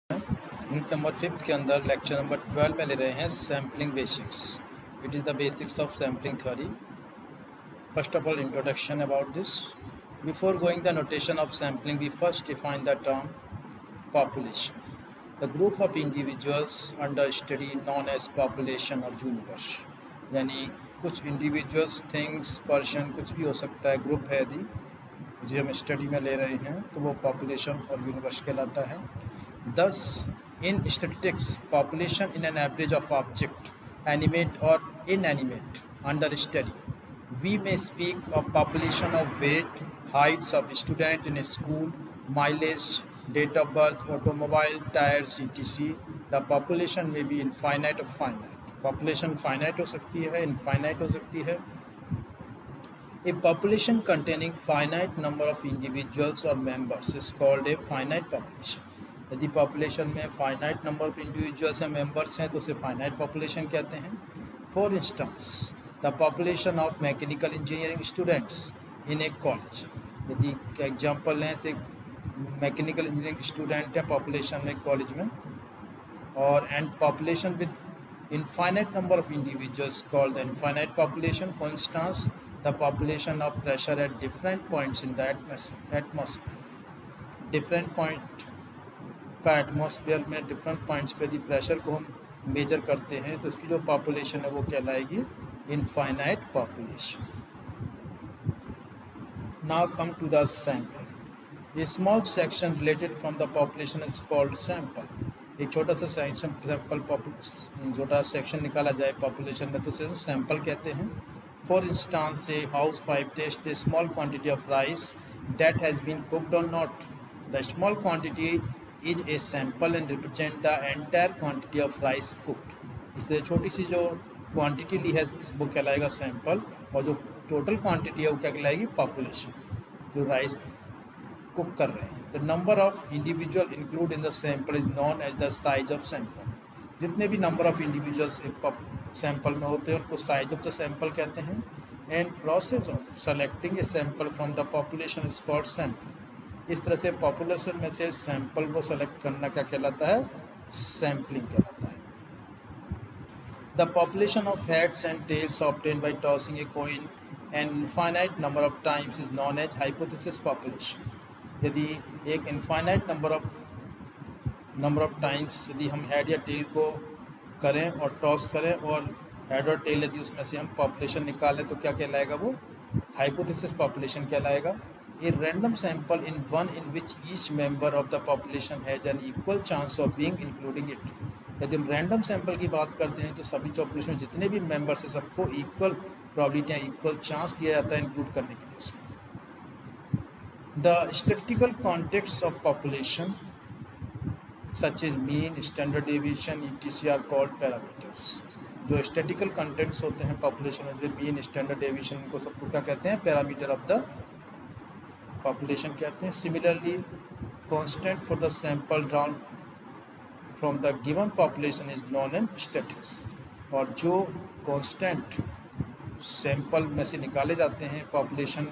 Unit number 5 के अंदर lecture number 12 में ले रहे हैं sampling basics. It is the basics of sampling theory. First of all, introduction about this. Before going the notation of sampling, we first define the term population, the group of individuals under study known as population or universe. यानी कुछ individuals, things, person, कुछ भी हो सकता है, group है यदि जो हम स्टडी में ले रहे हैं तो वो पॉपुलेशन और यूनिवर्स कहलाता है. Thus, in statistics, population in an average of object, animate or inanimate, under study. We may speak of population of weight, heights of student in a school, mileage, date of birth, automobile, tires, etc. The population may be infinite or finite. Population finite हो सकती है, infinite हो सकती है. A population containing finite number of individuals or members is called a finite population. यदि population में finite number of individuals या members हैं तो उसे फाइनाइट पॉपुलेशन कहते हैं. For instance, the population of mechanical engineering students in A college. यदि example लें से मैकेनिकल इंजीनियरिंग स्टूडेंट है पॉपुलेशन में कॉलेज में, और and population with infinite number of individuals called the infinite population. For instance, the population of pressure at different points in the atmosphere. Different point का atmosphere में different points पे यदि pressure को हम major करते हैं तो उसकी जो पॉपुलेशन है वो कहलाएगी infinite population. Now come to the sample. A small section related from the population is called sample. एक छोटा सा छोटा सेक्शन निकाला जाए पॉपुलेशन में तो उसे सैंपल कहते हैं. For instance, a house wife test a small quantity of rice that has been cooked और not. The small quantity is a sample and represent the entire quantity of rice cooked. इसलिए छोटी सी जो quantity ली है वो कहलाएगा sample, और जो total quantity है वो क्या कहलाएगी पॉपुलेशन, जो राइस कुक कर रहे हैं. The number of individual include in the sample is known as the size of sample. जितने भी नंबर ऑफ इंडिविजुअल्स एक सैम्पल में होते हैं उनको साइज ऑफ द सैम्पल कहते हैं. And process of selecting A sample from the population is called sample. इस तरह से पॉपुलेशन में से सैंपल को सेलेक्ट करना क्या कहलाता है, सैम्पलिंग कहलाता है. The population of heads and tails obtained by tossing a coin an infinite number of times is known as hypothesis population. यदि एक इनफाइनाइट नंबर ऑफ टाइम्स यदि हम हेड या टेल को करें और टॉस करें और हेड और टेल यदि उसमें से हम पॉपुलेशन निकालें तो क्या कहलाएगा, वो हाइपोथेसिस पॉपुलेशन कहलाएगा. A random sample in one in which each member of the population has an equal chance of being including it. यदि हम रैंडम सैंपल की बात करते हैं तो सभी पॉपुलेशन में जितने भी मेंबर्स हैं सबको इक्वल प्रॉबिलिटी या इक्वल चांस दिया जाता है इंक्लूड करने के लिए इसमें. The statistical contacts of population such as mean, standard deviation etc. Are called parameters. जो स्टैटिस्टिकल कॉन्टेक्ट्स होते हैं पॉपुलेशन में से मीन, स्टैंडर्ड डेविएशन, इनको सबको क्या कहते हैं, पैरामीटर ऑफ द पॉपुलेशन कहते हैं. Similarly, constant for the sample drawn from the given population is known as statics. और जो कांस्टेंट सैंपल में से निकाले जाते हैं पॉपुलेशन,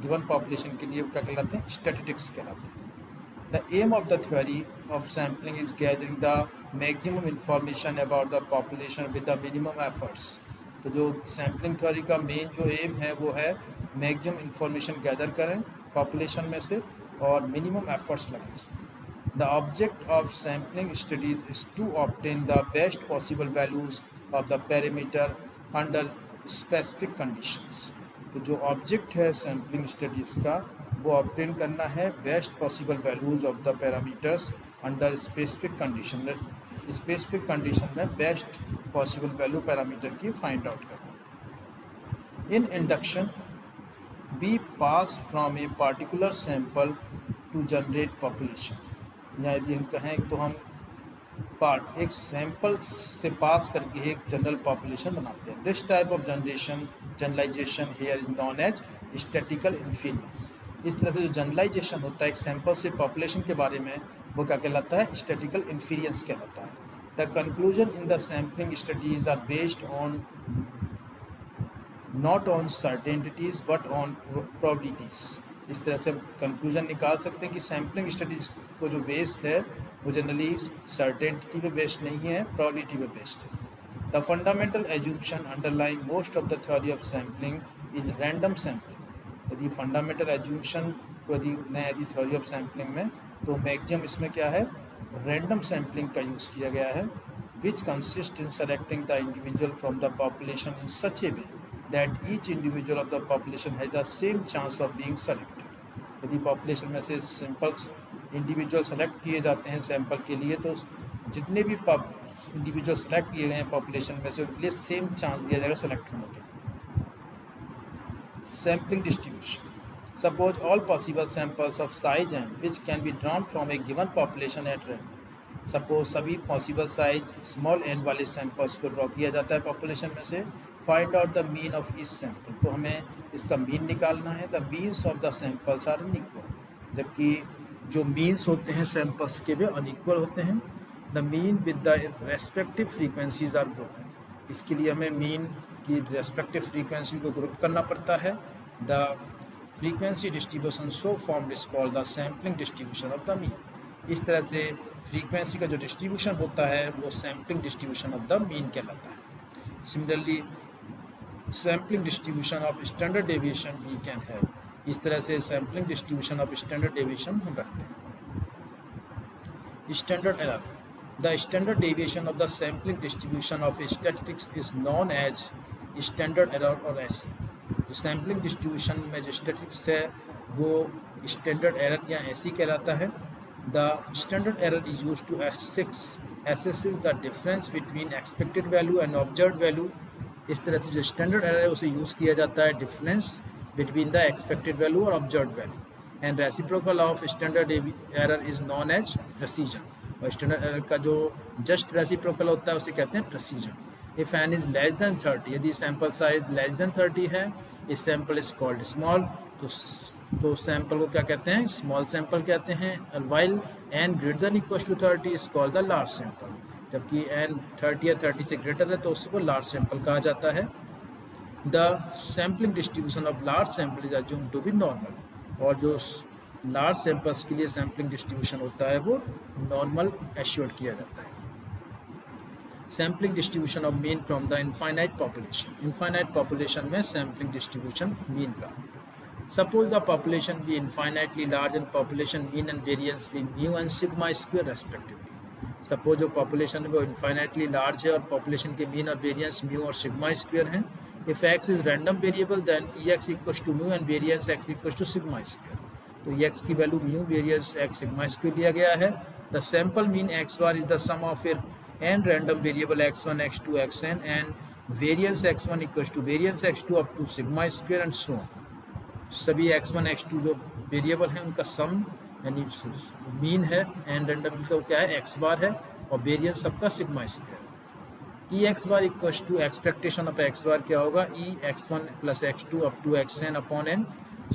गिवन पॉपुलेशन के लिए क्या कहलाते हैं, स्टैटिस्टिक्स कहलाते हैं. The aim of the theory of sampling is gathering the maximum information about the population with the minimum efforts. तो जो सैम्पलिंग थ्योरी का मेन जो एम है वो है मैक्सिमम इंफॉर्मेशन गैदर करें पॉपुलेशन में से और मिनिमम एफर्ट्स लगें इसमें. The object of sampling studies is to obtain the best possible values of the parameter under specific conditions. तो जो ऑब्जेक्ट है सैम्पलिंग स्टडीज़ का वो ऑब्टेन करना है best possible values of the parameters under specific condition. Specific condition में best possible value parameter की find out करना. इन induction, we pass from a particular sample to generate population. या यदि हम कहें तो हम एक सैंपल से पास करके एक जनरल पॉपुलेशन बनाते हैं. This type of generalisation here is known as statistical inference. इस तरह से जो जनरलाइजेशन होता है एक सैंपल से पॉपुलेशन के बारे में वो क्या कहलाता है, स्टैटिस्टिकल इन्फीरियंस कहलाता है. The conclusion in the sampling studies are based on not on certainties but on probabilities. इस तरह से कंक्लूजन निकाल सकते हैं कि सैम्पलिंग स्टडीज़ को जो बेस है वो जनरली सर्टेनिटी पे बेस्ड नहीं है, प्रोबेबिलिटी पे बेस्ड है। The fundamental assumption underlying most of the theory of sampling is random sampling. यदि फंडामेंटल एज्यूम्पशन को यदि थ्योरी ऑफ सैम्पलिंग में, तो मैक्सिमम इसमें क्या है, रैंडम सैम्पलिंग का यूज़ किया गया है, which consist in selecting the individual from the population in such a way that each individual of the population has the same chance of being selected. यदि पॉपुलेशन में से सिंपल्स इंडिविजुअल सेलेक्ट किए जाते हैं sample के लिए, तो जितने भी इंडिविजुअल सेलेक्ट किए गए हैं पॉपुलेशन में से, उनके लिए सेम चांस दिया जाएगा सेलेक्ट होने के। Sampling distribution, suppose all possible samples of size and which can be drawn from a given population at random. Suppose सभी पॉसिबल साइज स्मॉल एन वाले सैंपल्स को ड्रॉ किया जाता है पॉपुलेशन में से। Find out the mean of each sample, तो हमें इसका मीन निकालना है। The means of the samples are unequal, जबकि जो मीन्स होते हैं सैंपल्स के भी अनइक्वल होते हैं। The mean with the respective frequencies are group, इसके लिए हमें मीन की रेस्पेक्टिव फ्रीक्वेंसी को ग्रुप करना पड़ता है। The frequency distribution so formed is called the sampling distribution of the mean. इस तरह से फ्रीक्वेंसी का जो डिस्ट्रीब्यूशन होता है वो sampling distribution of the mean कहलाता है। Similarly sampling distribution of standard deviation we can have, इस तरह से sampling distribution of standard deviation हम रखते हैं। Standard error, the standard deviation of the sampling distribution of statistics is known as standard error और SE. जो sampling distribution में जो स्टैटिस्टिक्स है वो स्टैंडर्ड एरर या एसी कहलाता है। The standard error is use to assess the difference between expected value and observed value. इस तरह से जो स्टैंडर्ड एरर है उसे यूज़ किया जाता है difference between the expected value और observed value. And reciprocal of standard error is known as precision, और स्टैंडर्ड एरर का जो जस्ट रेसिप्रोकल होता है उसे कहते हैं precision. If N is less than 30, यदि सैंपल साइज लेस देन 30 है, इस सैंपल इज कॉल्ड स्मॉल, तो सैंपल को क्या कहते हैं, स्मॉल सैंपल कहते हैं। While N greater than equal to 30 is called the large sample, जबकि एन 30 या 30 से ग्रेटर है तो उसको लार्ज सैंपल कहा जाता है। The sampling distribution of large sample is assumed to be normal, और जो लार्ज सैंपल्स के लिए सैम्पलिंग डिस्ट्रीब्यूशन होता है वो नॉर्मल एश्योर्ड किया जाता है। Sampling distribution of mean from the infinite population, infinite population में सैम्पलिंग डिस्ट्रीब्यूशन मीन का। Suppose the population be infinitely large and population mean and variance be mu and sigma square respectively. Suppose जो population है वो infinitely large है और population के mean और variance mu और sigma square हैं. If x is random variable then ex equals to mu and variance x equals to sigma square. तो ex की value mu, variance x sigma square लिया गया है. The sample mean x bar is the sum of n random variable x1, x2, xn and variance x1 equals to variance x2 up to sigma square and so on. सभी x1 x2 जो variable हैं उनका सम यानी mean है, and random का क्या है x बार है, और वेरिएंस सबका sigma square. E X bar equals to expectation of x bar क्या होगा, E x1 plus x2 up to xn upon n।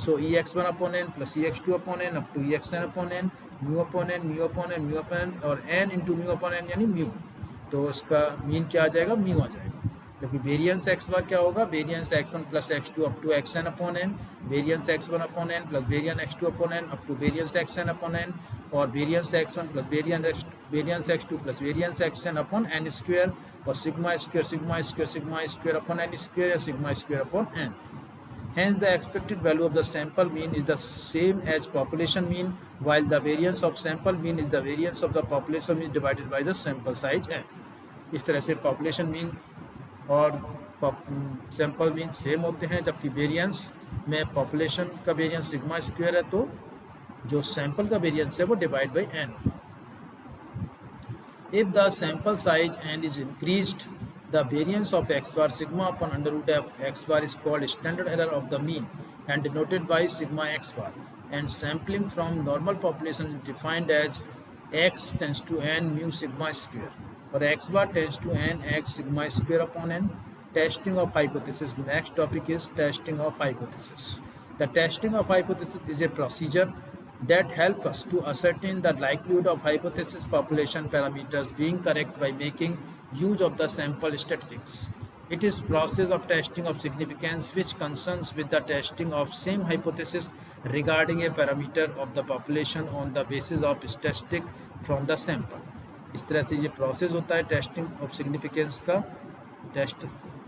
So E x1 upon n plus E x2 upon n up to E xn upon n, mu upon n, mu upon n, mu upon n और n into mu upon n यानी mu. तो इसका mean क्या आ जाएगा, mu आ जाएगा। जबकि variance x bar क्या होगा, variance x1 plus x2 up to xn upon n, variance x1 upon n plus variance x2 upon n up to variance xn upon n, और variance x1 plus variance x2 plus variance xn upon n square, और sigma square sigma square sigma square upon n square या sigma square upon n। Hence the expected value of the sample mean is the same as population mean, while the variance of sample mean is the variance of the population mean divided by the sample size n। इस तरह से population mean और sample mean same होते हैं, जबकि variance में population का variance sigma square है तो जो सैम्पल का वेरिएंस है वो divide by n. If the sample size n is increased the variance of X bar sigma upon under root of X bar is called standard error of the mean and denoted by sigma X bar, and sampling from normal population is defined as X tends to n mu sigma square, और x bar tends to n x sigma square upon n. Testing of hypothesis. Next topic is testing of hypothesis. The testing of hypothesis is a procedure that helps us to ascertain the likelihood of hypothesis population parameters being correct by making use of the sample statistics. It is process of testing of significance which concerns with the testing of same hypothesis regarding a parameter of the population on the basis of statistic from the sample. इस तरह से ये process होता है testing of significance का।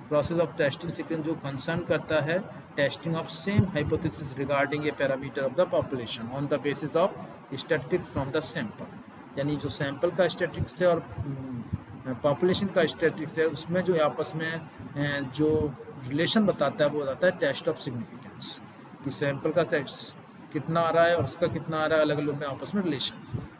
Process of testing significance जो concern करता है testing of same hypothesis regarding A parameter of the population on the basis of statistics from the sample. यानी जो सैंपल का स्टैटिस्टिक्स है और पॉपुलेशन का स्टैटिस्टिक्स है उसमें जो आपस में जो रिलेशन बताता है वो बताता है टेस्ट ऑफ सिग्निफिकेंस, कि सैंपल का कितना आ रहा है और उसका कितना आ रहा है, अलग अलग में आपस में relation.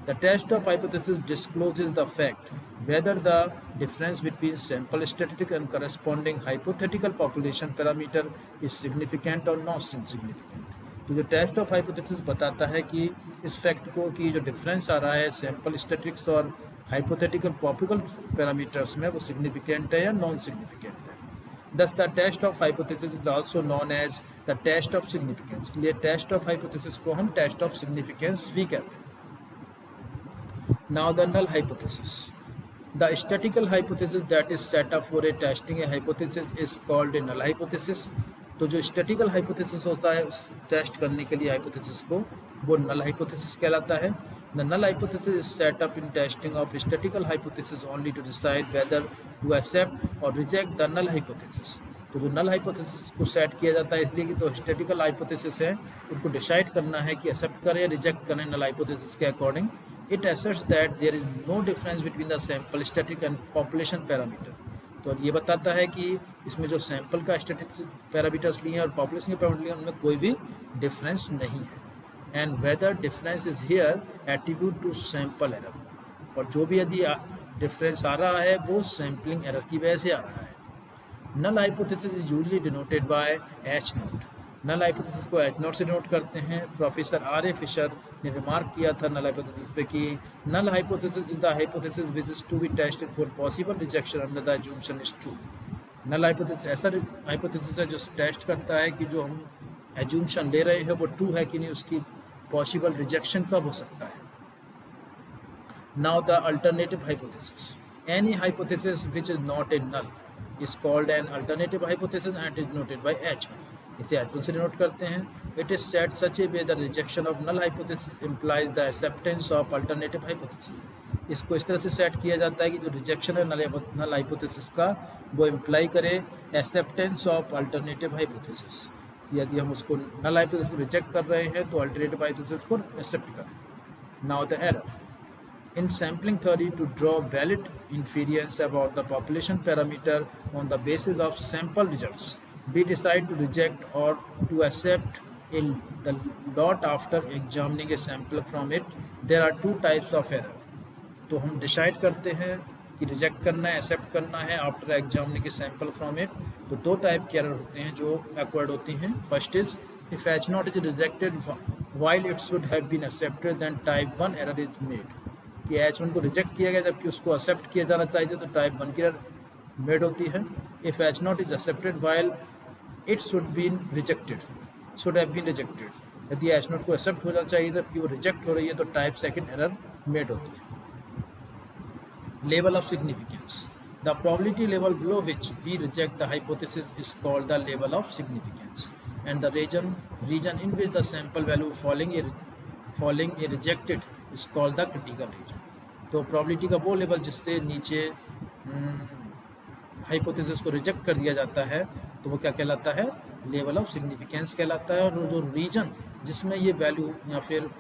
The test of hypothesis discloses the fact whether the difference between sample statistic and corresponding hypothetical population parameter is significant or not significant। तो जो टेस्ट ऑफ हाइपोथेसिस बताता है कि इस फैक्ट को कि जो डिफरेंस आ रहा है सैंपल स्टैटिस्टिक्स और हाइपोथेटिकल पॉपुलेशन पैरामीटर्स में वो सिग्निफिकेंट है या नॉन सिग्निफिकेंट है। Thus the test of hypothesis is also known as the test of significance. इसलिए टेस्ट ऑफ हाइपोथेसिस को हम टेस्ट ऑफ सिग्निफिकेंस भी कहते हैं। Now the null hypothesis. The statistical hypothesis that is set up for a testing a hypothesis is called a null hypothesis। तो जो statistical hypothesis होता है उस टेस्ट करने के लिए हाइपोथेसिस को वो नल हाइपोथेसिस कहलाता है। The null hypothesis is set up in testing of statistical hypothesis only to decide whether to accept or reject the null hypothesis. तो जो नल हाइपोथेसिस को सेट किया जाता है इसलिए कि तो स्टैटिकल हाइपोथेसिस है उनको डिसाइड करना है कि एक्सेप्ट करें या रिजेक्ट करें नल हाइपोथेसिस के according. It asserts that there is no difference between the sample static and population parameter। तो ये बताता है कि इसमें जो सैंपल का स्टैटिक पैरामीटर्स लिए हैं और पॉपुलेशन के पैरामीटर लिए हैं उनमें कोई भी डिफरेंस नहीं है। And whether difference is here attribute to sample error. और जो भी यदि डिफरेंस आ रहा है वो सैम्पलिंग एरर की वजह से आ रहा है। Null hypothesis is usually denoted by H naught. Null hypothesis को एच नोट से डिनोट करते हैं। प्रोफेसर आर ए फिशर ने रिमार्क किया था नल हाइपोथेसिस पे कि null hypothesis is the hypothesis which is to be tested for possible rejection under the assumption is true. Null hypothesis ऐसा हाइपोथेसिस है जो टेस्ट करता है कि जो हम एज्यूम्पशन ले रहे हैं वो ट्रू है कि नहीं, उसकी पॉसिबल रिजेक्शन कब हो सकता है। Now the alternative hypothesis. Any hypothesis which is not a null is called an alternative hypothesis and is noted by H. इसे एच से डिनोट करते हैं। It is set such a way the rejection of null hypothesis implies the acceptance of alternative hypothesis. इसको इस तरह से set किया जाता है कि जो रिजेक्शन है नल हाइपोथेसिस का वो इम्प्लाई करे एक्सेप्टेंस ऑफ अल्टरनेटिव हाइपोथेसिस। यदि हम उसको नल हाइपोथेसिस को रिजेक्ट कर रहे हैं तो अल्टरनेटिव हाइपोथेसिस को एक्सेप्ट करें। Now the error in sampling theory to draw valid inference about the population parameter on the basis of sample results, we decide to reject or to accept the lot after examining a sample from it. There are two types of error। तो हम decide करते हैं कि reject करना है accept करना है after examining A sample from it. तो दो टाइप के एरर होते हैं जो एक्वायर्ड होती हैं। First is if H naught is rejected while it should have been accepted then type 1 error is made. कि H1 को रिजेक्ट किया गया जबकि उसको एक्सेप्ट किया जाना चाहिए तो टाइप 1 की एरर मेड होती है। If H naught is accepted while it should been rejected should have been rejected. यदि एच नॉट को एक्सेप्ट होना चाहिए जबकि वो रिजेक्ट हो रही है तो टाइप 2 एरर मेड होती है। Level of significance. The probability level below which we reject the hypothesis is called the level of significance and the region in which the sample value following a rejected is called the critical region. तो probability का वो level जिससे नीचे hypothesis को reject कर दिया जाता है तो वो क्या कहलाता है, लेवल ऑफ सिग्निफिकेंस कहलाता है। और जो रीजन जिसमें ये वैल्यू या फिर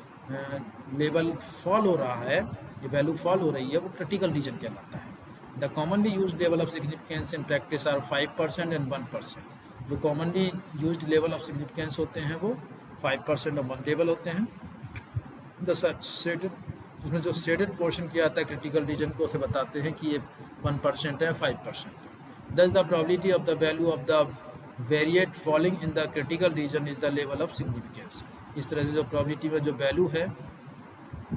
लेवल फॉल हो रहा है, ये वैल्यू फॉल हो रही है, वो क्रिटिकल रीजन कहलाता है। The commonly used level of significance in practice are 5% and 1%। जो commonly used level of significance होते हैं वो 5% और 1 लेवल होते हैं। उसमें जो स्टेटेड पोर्शन किया जाता है क्रिटिकल रीजन को उसे बताते हैं कि ये 1% है 5%। दस the probability of the value of the variate falling in the critical reason is the level of significance. इस तरह से जो प्रोबेबिलिटी में जो वैल्यू है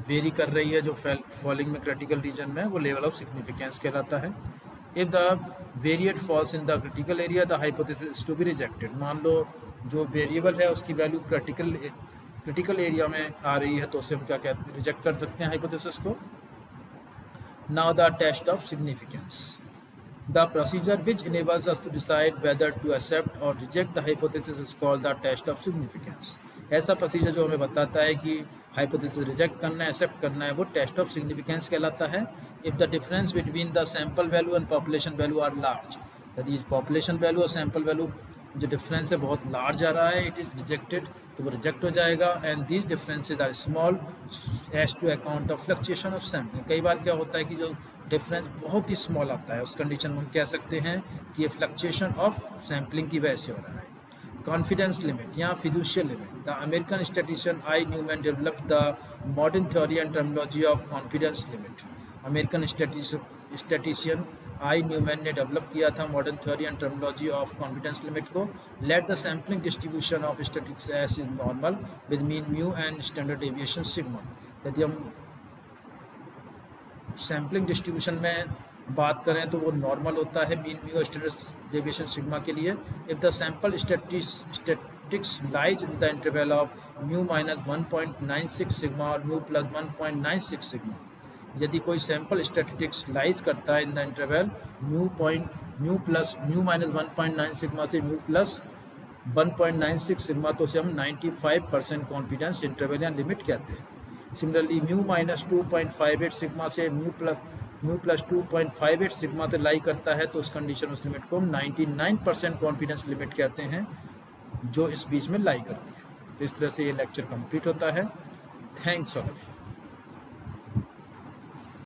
वेरी कर रही है जो फॉलिंग में क्रिटिकल रीजन में, वो लेवल ऑफ सिग्निफिकेंस कहलाता है। If the variate falls in the critical area the hypothesis to be rejected. मान लो जो वेरिएबल है उसकी वैल्यू क्रिटिकल एरिया में आ रही है तो उसे हम क्या कहते हैं, रिजेक्ट कर सकते हैं हाइपोथेसिस को। Now the test of significance. The procedure which enables us to decide whether to accept or reject the hypothesis is called the test of significance. ऐसा प्रोसीजर जो हमें बताता है कि हाइपोथेसिस रिजेक्ट करना है, एक्सेप्ट करना है, वो टेस्ट ऑफ सिग्निफिकेंस कहलाता है। If the difference between the sample value and population value are large, यदि पॉपुलेशन वैल्यू और सैंपल वैल्यू जो डिफरेंस है बहुत लार्ज आ रहा है, इट इज़ रिजेक्टेड, तो वो रिजेक्ट हो जाएगा। And these differences are small as to account of fluctuation of sampling. कई बार क्या होता है कि जो डिफरेंस बहुत ही स्मॉल आता है, उस कंडीशन में हम कह सकते हैं कि ये फ्लक्चुएशन ऑफ सैम्पलिंग की वजह से हो रहा है। Confidence limit या fiducial limit. The American statistician I. Newman developed the modern theory and terminology of confidence limit. American statistician I Neyman ने डेवलप किया था modern theory and terminology of confidence limit को। Let the sampling distribution of statistics S is normal with mean mu and standard deviation sigma. यदि हम sampling distribution में बात करें तो वो नॉर्मल होता है mean mu standard deviation sigma के लिए। If the sample statistics lies in the interval of mu minus 1.96 sigma और म्यू प्लस 1.96 सिग्मा, यदि कोई सैम्पल स्टैटिस्टिक्स लाइज करता है in the interval mu minus 1.9 sigma से म्यू प्लस 1.96 सिग्मा, तो उसे हम 95% कॉन्फिडेंस इंटरवल या लिमिट कहते हैं। सिमिलरली म्यू माइनस 2.58 सिग्मा से म्यू प्लस 2.58 सिग्मा तक लाई करता है, तो उस कंडीशन उस लिमिट को हम 99% कॉन्फिडेंस लिमिट कहते हैं जो इस बीच में लाई करती है। तो इस तरह से ये लेक्चर कंप्लीट होता है। Thanks all of you.